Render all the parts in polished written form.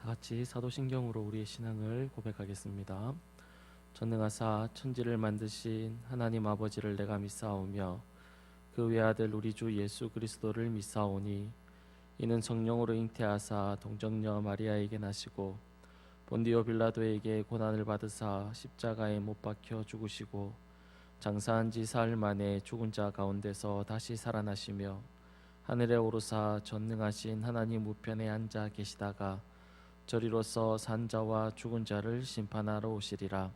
같이 사도신경으로 우리의 신앙을 고백하겠습니다. 전능하사 천지를 만드신 하나님 아버지를 내가 믿사오며 그 외아들 우리 주 예수 그리스도를 믿사오니 이는 성령으로 잉태하사 동정녀 마리아에게 나시고 본디오 빌라도에게 고난을 받으사 십자가에 못 박혀 죽으시고 장사한 지 사흘 만에 죽은 자 가운데서 다시 살아나시며 하늘에 오르사 전능하신 하나님 우편에 앉아 계시다가 저리로서 산 자와 죽은 자를 심판하러 오시리라.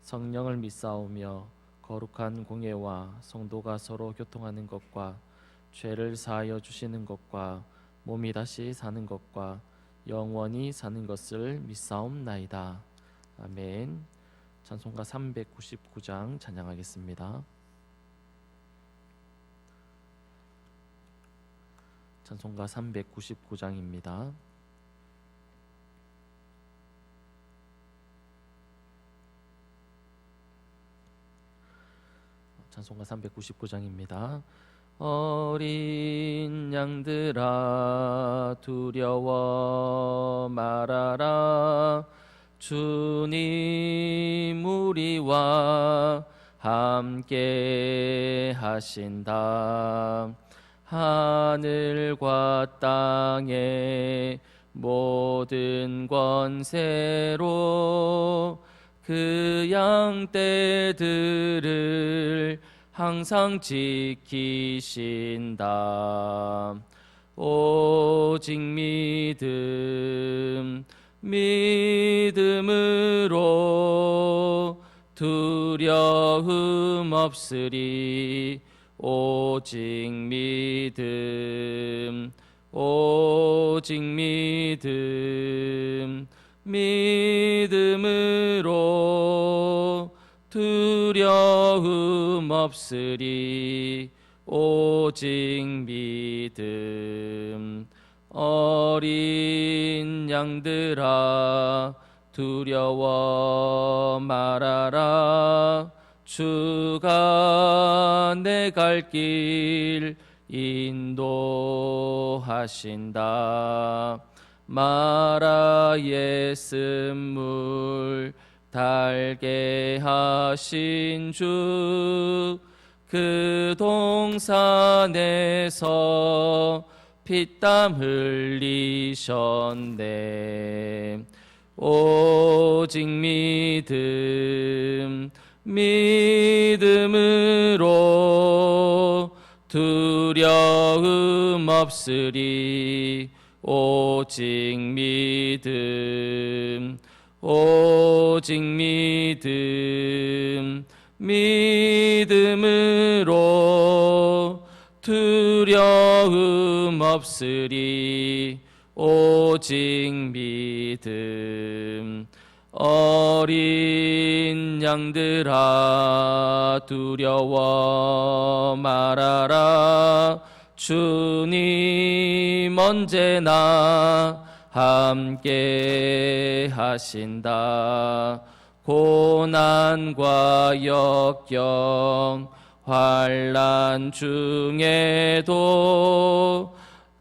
성령을 믿사오며 거룩한 공예와 성도가 서로 교통하는 것과 죄를 사하여 주시는 것과 몸이 다시 사는 것과 영원히 사는 것을 믿사옵나이다. 아멘. 찬송가 399장 찬양하겠습니다. 찬송가 399장입니다. 찬송가 399장입니다. 어린 양들아 두려워 말아라. 주님 우리와 함께 하신다. 하늘과 땅의 모든 권세로 그 양떼들을 항상 지키신다. 오직 믿음으로 두려움 없으리. 오직 믿음으로 두려움 없으리. 오직 믿음. 어린 양들아 두려워 말아라. 주가 내 갈 길 인도하신다. 마라의 쓴물 달게 하신 주, 그 동산에서 피땀 흘리셨네. 오직 믿음으로 두려움 없으리. 오직 믿음으로 두려움 없으리. 오직 믿음. 어린 양들아 두려워 말아라. 주님 언제나 함께 하신다. 고난과 역경 환난 중에도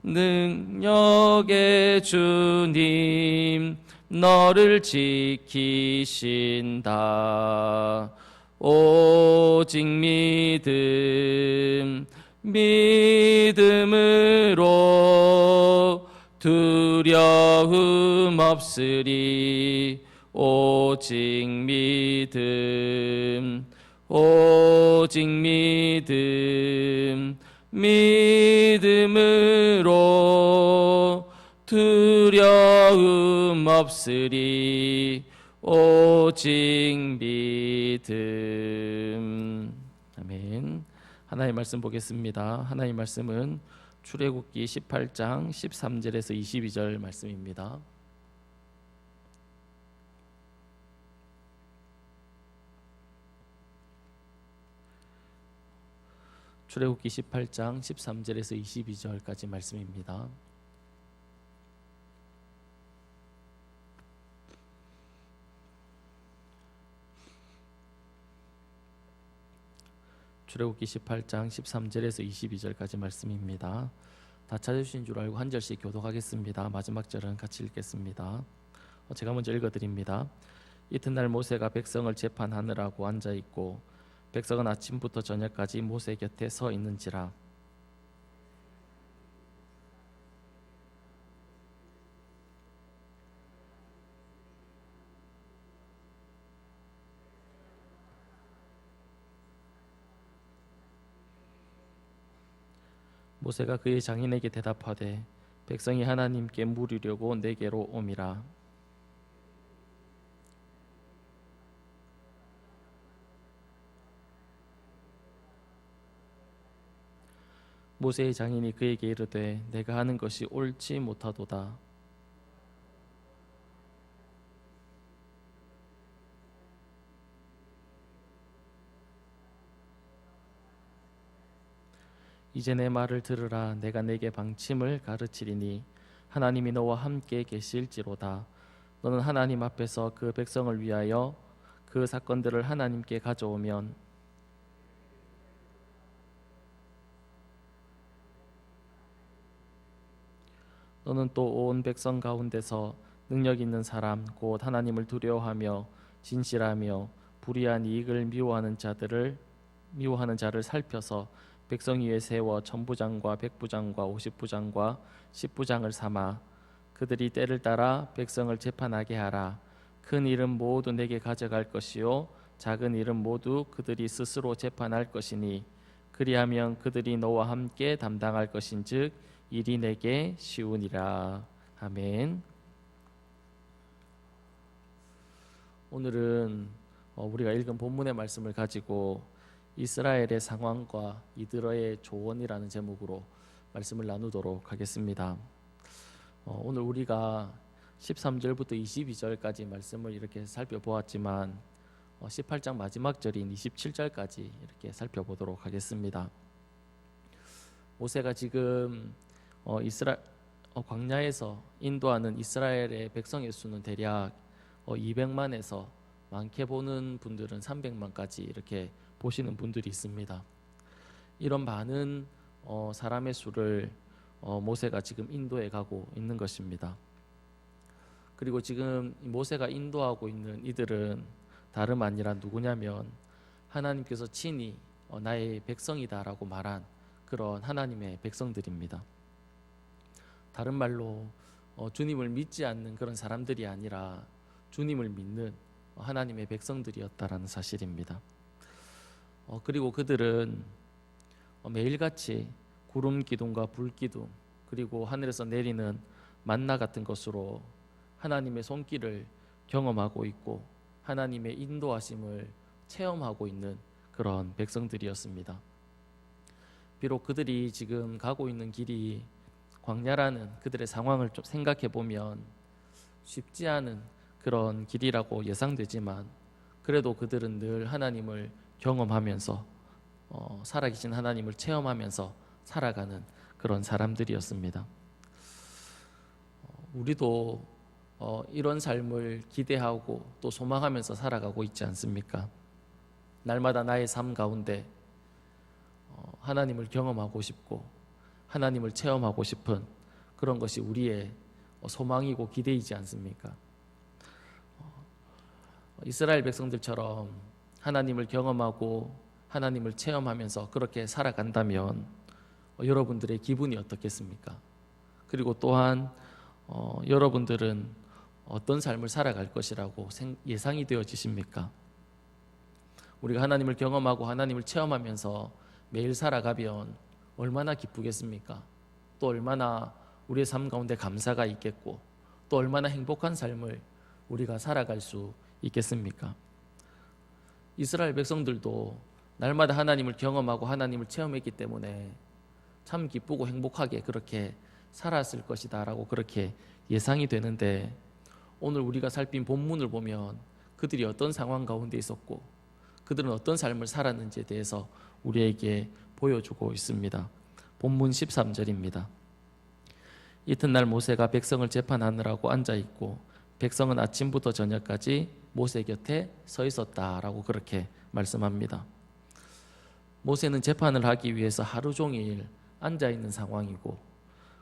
능력의 주님 너를 지키신다. 오직 믿음으로 두려움 없으리. 오직 믿음으로 두려움 없으리. 오직 믿음. 아멘. 하나님의 말씀 보겠습니다. 하나님의 말씀은 출애굽기 18장 13절에서 22절 말씀입니다. 출애굽기 18장 13절에서 22절까지 말씀입니다. 출애굽기 18장 13절에서 22절까지 말씀입니다. 다 찾으신 줄 알고 한 절씩 교독하겠습니다. 마지막 절은 같이 읽겠습니다. 제가 먼저 읽어드립니다. 이튿날 모세가 백성을 재판하느라고 앉아 있고 백성은 아침부터 저녁까지 모세 곁에 서 있는지라. 모세가 그의 장인에게 대답하되 백성이 하나님께 물으려고 내게로 오미라. 모세의 장인이 그에게 이르되 내가 하는 것이 옳지 못하도다. 이제 내 말을 들으라. 내가 내게 방침을 가르치리니 하나님이 너와 함께 계실지로다. 너는 하나님 앞에서 그 백성을 위하여 그 사건들을 하나님께 가져오면 너는 또 온 백성 가운데서 능력 있는 사람 곧 하나님을 두려워하며 진실하며 불의한 이익을 미워하는 자를 살펴서 백성 위에 세워 천부장과 백부장과 50부장과 10부장을 삼아 그들이 때를 따라 백성을 재판하게 하라. 큰 일은 모두 내게 가져갈 것이요 작은 일은 모두 그들이 스스로 재판할 것이니 그리하면 그들이 너와 함께 담당할 것인즉 일이 내게 쉬우니라. 아멘. 오늘은 우리가 읽은 본문의 말씀을 가지고 이스라엘의 상황과 이들의 조언이라는 제목으로 말씀을 나누도록 하겠습니다. 오늘 우리가 13절부터 22절까지 말씀을 이렇게 살펴보았지만 18장 마지막 절인 27절까지 이렇게 살펴보도록 하겠습니다. 모세가 지금 광야에서 인도하는 이스라엘의 백성의 수는 대략 200만에서 많게 보는 분들은 300만까지 이렇게 보시는 분들이 있습니다. 이런 많은 사람의 수를 모세가 지금 인도해 가고 있는 것입니다. 그리고 지금 모세가 인도하고 있는 이들은 다름 아니라 누구냐면 하나님께서 친히 나의 백성이다라고 말한 그런 하나님의 백성들입니다. 다른 말로 주님을 믿지 않는 그런 사람들이 아니라 주님을 믿는 하나님의 백성들이었다라는 사실입니다. 그리고 그들은 매일같이 구름 기둥과 불 기둥 그리고 하늘에서 내리는 만나 같은 것으로 하나님의 손길을 경험하고 있고 하나님의 인도하심을 체험하고 있는 그런 백성들이었습니다. 비록 그들이 지금 가고 있는 길이 광야라는 그들의 상황을 좀 생각해 보면 쉽지 않은 그런 길이라고 예상되지만 그래도 그들은 늘 하나님을 경험하면서 살아계신 하나님을 체험하면서 살아가는 그런 사람들이었습니다. 우리도 이런 삶을 기대하고 또 소망하면서 살아가고 있지 않습니까? 날마다 나의 삶 가운데 하나님을 경험하고 싶고 하나님을 체험하고 싶은 그런 것이 우리의 소망이고 기대이지 않습니까? 이스라엘 백성들처럼 하나님을 경험하고 하나님을 체험하면서 그렇게 살아간다면 여러분들의 기분이 어떻겠습니까? 그리고 또한 여러분들은 어떤 삶을 살아갈 것이라고 예상이 되어지십니까? 우리가 하나님을 경험하고 하나님을 체험하면서 매일 살아가면 얼마나 기쁘겠습니까? 또 얼마나 우리의 삶 가운데 감사가 있겠고 또 얼마나 행복한 삶을 우리가 살아갈 수 있겠습니까? 이스라엘 백성들도 날마다 하나님을 경험하고 하나님을 체험했기 때문에 참 기쁘고 행복하게 그렇게 살았을 것이다 라고 그렇게 예상이 되는데 오늘 우리가 살핀 본문을 보면 그들이 어떤 상황 가운데 있었고 그들은 어떤 삶을 살았는지에 대해서 우리에게 보여주고 있습니다. 본문 13절입니다. 이튿날 모세가 백성을 재판하느라고 앉아있고 백성은 아침부터 저녁까지 모세 곁에 서 있었다라고 그렇게 말씀합니다. 모세는 재판을 하기 위해서 하루 종일 앉아있는 상황이고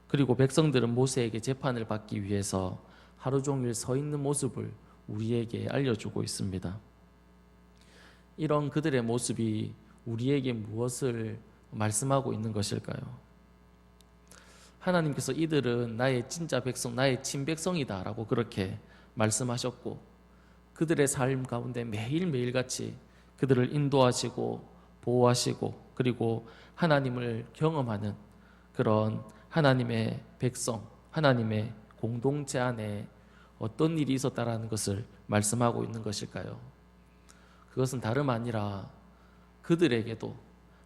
그리고 백성들은 모세에게 재판을 받기 위해서 하루 종일 서 있는 모습을 우리에게 알려주고 있습니다. 이런 그들의 모습이 우리에게 무엇을 말씀하고 있는 것일까요? 하나님께서 이들은 나의 진짜 백성, 나의 친백성이다 라고 그렇게 말씀하셨고, 그들의 삶 가운데 매일매일 같이 그들을 인도하시고 보호하시고 그리고 하나님을 경험하는 그런 하나님의 백성, 하나님의 공동체 안에 어떤 일이 있었다라는 것을 말씀하고 있는 것일까요? 그것은 다름 아니라 그들에게도,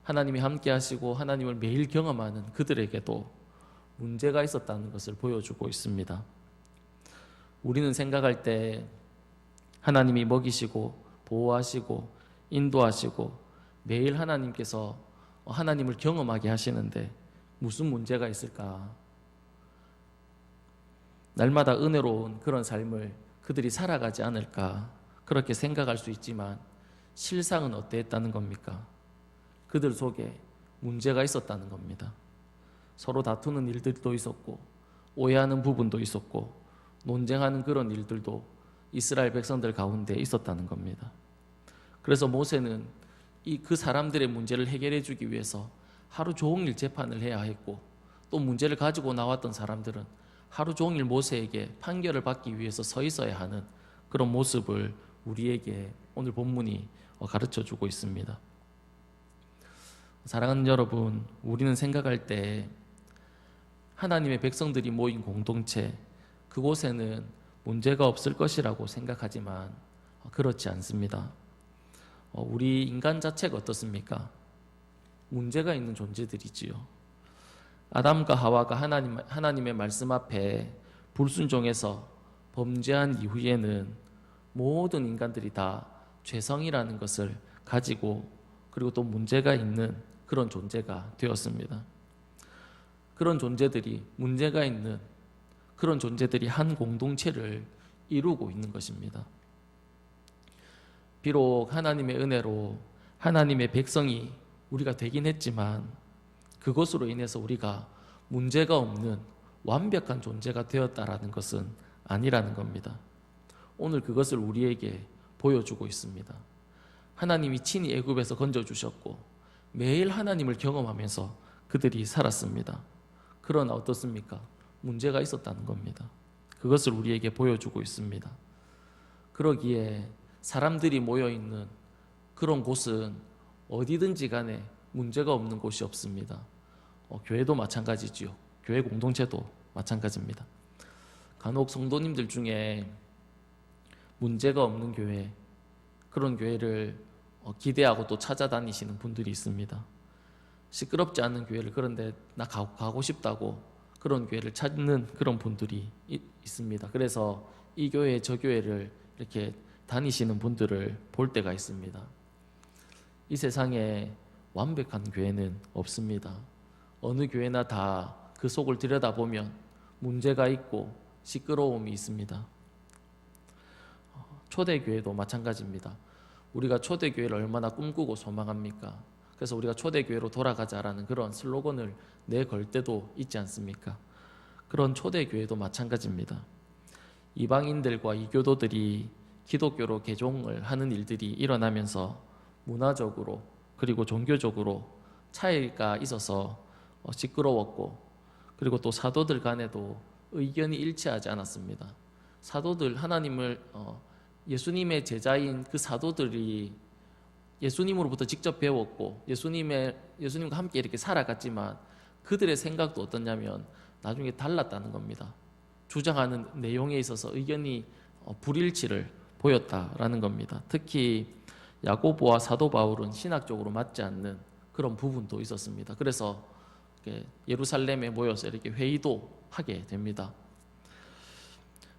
하나님이 함께 하시고 하나님을 매일 경험하는 그들에게도 문제가 있었다는 것을 보여주고 있습니다. 우리는 생각할 때 하나님이 먹이시고 보호하시고 인도하시고 매일 하나님께서 하나님을 경험하게 하시는데 무슨 문제가 있을까? 날마다 은혜로운 그런 삶을 그들이 살아가지 않을까? 그렇게 생각할 수 있지만 실상은 어땠다는 겁니까? 그들 속에 문제가 있었다는 겁니다. 서로 다투는 일들도 있었고 오해하는 부분도 있었고 논쟁하는 그런 일들도 이스라엘 백성들 가운데 있었다는 겁니다. 그래서 모세는 그 사람들의 문제를 해결해 주기 위해서 하루 종일 재판을 해야 했고, 또 문제를 가지고 나왔던 사람들은 하루 종일 모세에게 판결을 받기 위해서 서 있어야 하는 그런 모습을 우리에게 오늘 본문이 가르쳐 주고 있습니다. 사랑하는 여러분, 우리는 생각할 때 하나님의 백성들이 모인 공동체, 그곳에는 문제가 없을 것이라고 생각하지만 그렇지 않습니다. 우리 인간 자체가 어떻습니까? 문제가 있는 존재들이지요. 아담과 하와가 하나님의 말씀 앞에 불순종해서 범죄한 이후에는 모든 인간들이 다 죄성이라는 것을 가지고 그리고 또 문제가 있는 그런 존재가 되었습니다. 그런 존재들이, 문제가 있는 그런 존재들이 한 공동체를 이루고 있는 것입니다. 비록 하나님의 은혜로 하나님의 백성이 우리가 되긴 했지만 그것으로 인해서 우리가 문제가 없는 완벽한 존재가 되었다라는 것은 아니라는 겁니다. 오늘 그것을 우리에게 보여주고 있습니다. 하나님이 친히 애굽에서 건져주셨고 매일 하나님을 경험하면서 그들이 살았습니다. 그러나 어떻습니까? 문제가 있었다는 겁니다. 그것을 우리에게 보여주고 있습니다. 그러기에 사람들이 모여있는 그런 곳은 어디든지 간에 문제가 없는 곳이 없습니다. 교회도 마찬가지지요. 교회 공동체도 마찬가지입니다. 간혹 성도님들 중에 문제가 없는 교회, 그런 교회를 기대하고 또 찾아다니시는 분들이 있습니다. 시끄럽지 않은 교회를, 그런데 나 가고 싶다고 그런 교회를 찾는 그런 분들이 있습니다. 그래서 이 교회 저 교회를 이렇게 다니시는 분들을 볼 때가 있습니다. 이 세상에 완벽한 교회는 없습니다. 어느 교회나 다 그 속을 들여다보면 문제가 있고 시끄러움이 있습니다. 초대교회도 마찬가지입니다. 우리가 초대교회를 얼마나 꿈꾸고 소망합니까? 그래서 우리가 초대교회로 돌아가자라는 그런 슬로건을 내걸 때도 있지 않습니까? 그런 초대교회도 마찬가지입니다. 이방인들과 이교도들이 기독교로 개종을 하는 일들이 일어나면서 문화적으로 그리고 종교적으로 차이가 있어서 시끄러웠고, 그리고 또 사도들 간에도 의견이 일치하지 않았습니다. 사도들, 예수님의 제자인 그 사도들이 예수님으로부터 직접 배웠고 예수님과 함께 이렇게 살아갔지만 그들의 생각도 어떻냐면 나중에 달랐다는 겁니다. 주장하는 내용에 있어서 의견이 불일치를 보였다라는 겁니다. 특히 야고보와 사도 바울은 신학적으로 맞지 않는 그런 부분도 있었습니다. 그래서 예루살렘에 모여서 이렇게 회의도 하게 됩니다.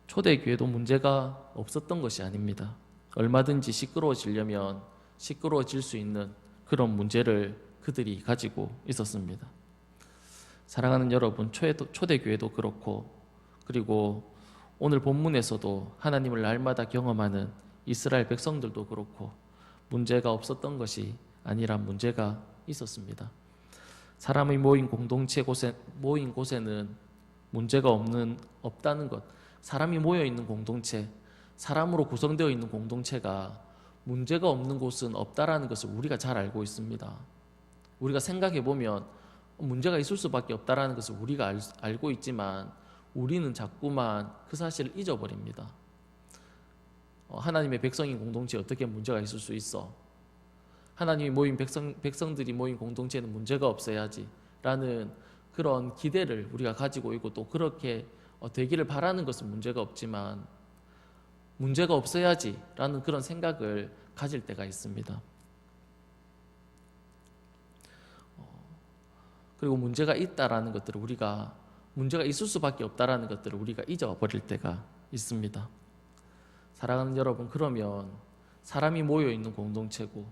초대교회도 문제가 없었던 것이 아닙니다. 얼마든지 시끄러워지려면 시끄러워질 수 있는 그런 문제를 그들이 가지고 있었습니다. 사랑하는 여러분, 초대교회도 그렇고, 그리고 오늘 본문에서도 하나님을 날마다 경험하는 이스라엘 백성들도 그렇고 문제가 없었던 것이 아니라 문제가 있었습니다. 사람이 모인 공동체 모인 곳에는 문제가 없다는 것, 사람이 모여 있는 공동체, 사람으로 구성되어 있는 공동체가 문제가 없는 곳은 없다라는 것을 우리가 잘 알고 있습니다. 우리가 생각해 보면 문제가 있을 수밖에 없다라는 것을 우리가 알고 있지만 우리는 자꾸만 그 사실을 잊어버립니다. 하나님의 백성인 공동체에 어떻게 문제가 있을 수 있어? 하나님이 모인 백성들이 모인 공동체에는 문제가 없어야지 라는 그런 기대를 우리가 가지고 있고 또 그렇게 되기를 바라는 것은 문제가 없지만 문제가 없어야지 라는 그런 생각을 가질 때가 있습니다. 그리고 문제가 있다라는 것들을 문제가 있을 수밖에 없다라는 것들을 우리가 잊어버릴 때가 있습니다. 사랑하는 여러분, 그러면 사람이 모여있는 공동체고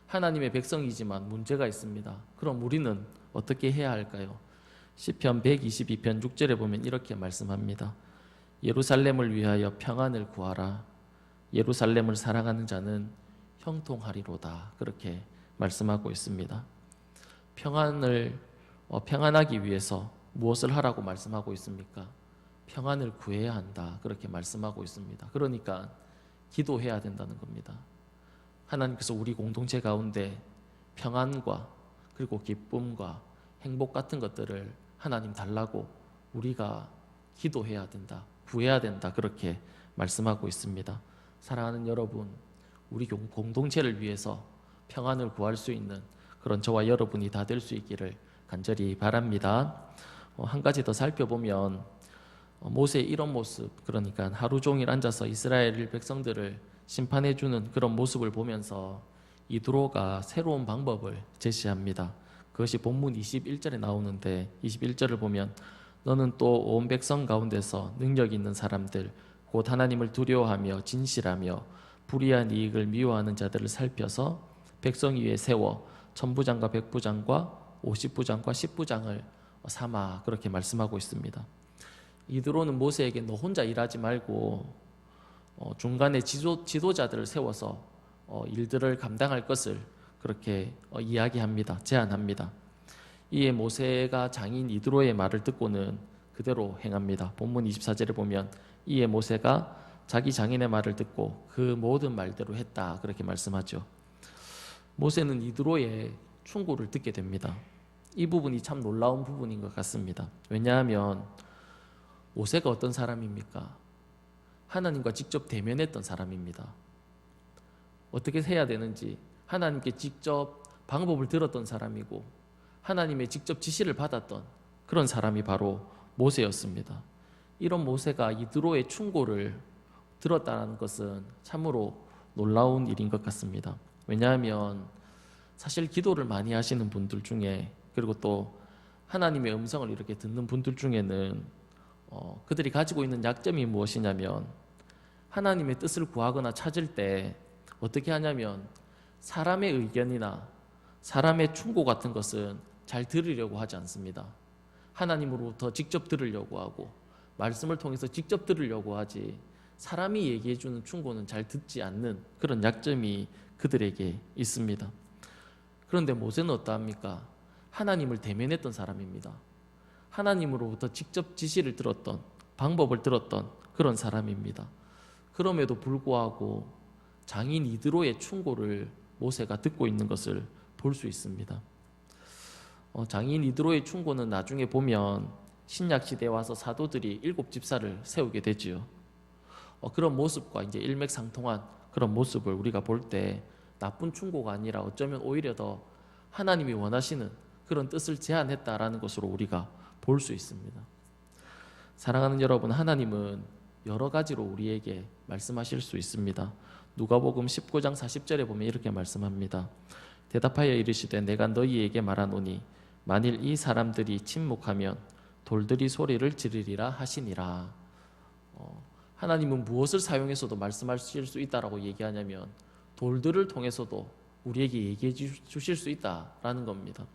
하나님의 백성이지만 문제가 있습니다. 그럼 우리는 어떻게 해야 할까요? 시편 122편 6절에 보면 이렇게 말씀합니다. 예루살렘을 위하여 평안을 구하라. 예루살렘을 사랑하는 자는 형통하리로다. 그렇게 말씀하고 있습니다. 평안하기 위해서 무엇을 하라고 말씀하고 있습니까? 평안을 구해야 한다. 그렇게 말씀하고 있습니다. 그러니까 기도해야 된다는 겁니다. 하나님께서 우리 공동체 가운데 평안과 그리고 기쁨과 행복 같은 것들을 하나님 달라고 우리가 기도해야 된다. 구해야 된다. 그렇게 말씀하고 있습니다. 사랑하는 여러분, 우리 공동체를 위해서 평안을 구할 수 있는 그런 저와 여러분이 다 될 수 있기를 간절히 바랍니다. 한 가지 더 살펴보면 모세의 이런 모습, 그러니까 하루 종일 앉아서 이스라엘 백성들을 심판해주는 그런 모습을 보면서 이드로가 새로운 방법을 제시합니다. 그것이 본문 21절에 나오는데 21절을 보면 너는 또 온 백성 가운데서 능력 있는 사람들 곧 하나님을 두려워하며 진실하며 불의한 이익을 미워하는 자들을 살펴서 백성 위에 세워 천부장과 백부장과 50부장과 10부장을 삼아 그렇게 말씀하고 있습니다. 이드로는 모세에게 너 혼자 일하지 말고 중간에 지도자들을 세워서 일들을 감당할 것을 그렇게 이야기합니다. 제안합니다. 이에 모세가 장인 이드로의 말을 듣고는 그대로 행합니다. 본문 24절에 보면 이에 모세가 자기 장인의 말을 듣고 그 모든 말대로 했다. 그렇게 말씀하죠. 모세는 이드로의 충고를 듣게 됩니다. 이 부분이 참 놀라운 부분인 것 같습니다. 왜냐하면 모세가 어떤 사람입니까? 하나님과 직접 대면했던 사람입니다. 어떻게 해야 되는지 하나님께 직접 방법을 들었던 사람이고 하나님의 직접 지시를 받았던 그런 사람이 바로 모세였습니다. 이런 모세가 이드로의 충고를 들었다는 것은 참으로 놀라운 일인 것 같습니다. 왜냐하면 사실 기도를 많이 하시는 분들 중에 그리고 또 하나님의 음성을 이렇게 듣는 분들 중에는 그들이 가지고 있는 약점이 무엇이냐면 하나님의 뜻을 구하거나 찾을 때 어떻게 하냐면 사람의 의견이나 사람의 충고 같은 것은 잘 들으려고 하지 않습니다. 하나님으로부터 직접 들으려고 하고 말씀을 통해서 직접 들으려고 하지 사람이 얘기해주는 충고는 잘 듣지 않는 그런 약점이 그들에게 있습니다. 그런데 모세는 어떠합니까? 하나님을 대면했던 사람입니다. 하나님으로부터 직접 지시를 들었던 방법을 들었던 그런 사람입니다. 그럼에도 불구하고 장인 이드로의 충고를 모세가 듣고 있는 것을 볼 수 있습니다. 장인 이드로의 충고는 나중에 보면 신약 시대에 와서 사도들이 7집사를 세우게 되지요. 그런 모습과 이제 일맥상통한 그런 모습을 우리가 볼 때 나쁜 충고가 아니라 어쩌면 오히려 더 하나님이 원하시는 그런 뜻을 제안했다라는 것으로 우리가 볼 수 있습니다. 사랑하는 여러분, 하나님은 여러 가지로 우리에게 말씀하실 수 있습니다. 누가복음 19장 40절에 보면 이렇게 말씀합니다. 대답하여 이르시되 내가 너희에게 말하노니 만일 이 사람들이 침묵하면 돌들이 소리를 지르리라 하시니라. 하나님은 무엇을 사용해서도 말씀하실 수 있다라고 얘기하냐면 돌들을 통해서도 우리에게 얘기해 주실 수 있다라는 겁니다.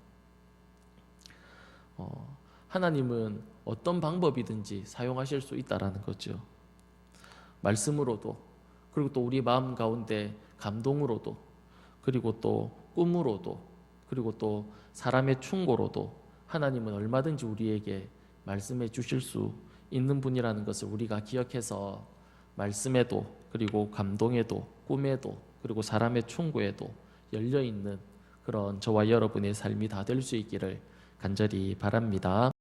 하나님은 어떤 방법이든지 사용하실 수 있다라는 거죠. 말씀으로도 그리고 또 우리 마음 가운데 감동으로도 그리고 또 꿈으로도 그리고 또 사람의 충고로도 하나님은 얼마든지 우리에게 말씀해 주실 수 있는 분이라는 것을 우리가 기억해서 말씀에도, 그리고 감동에도, 꿈에도, 그리고 사람의 충고에도 열려 있는 그런 저와 여러분의 삶이 다 될 수 있기를 간절히 바랍니다.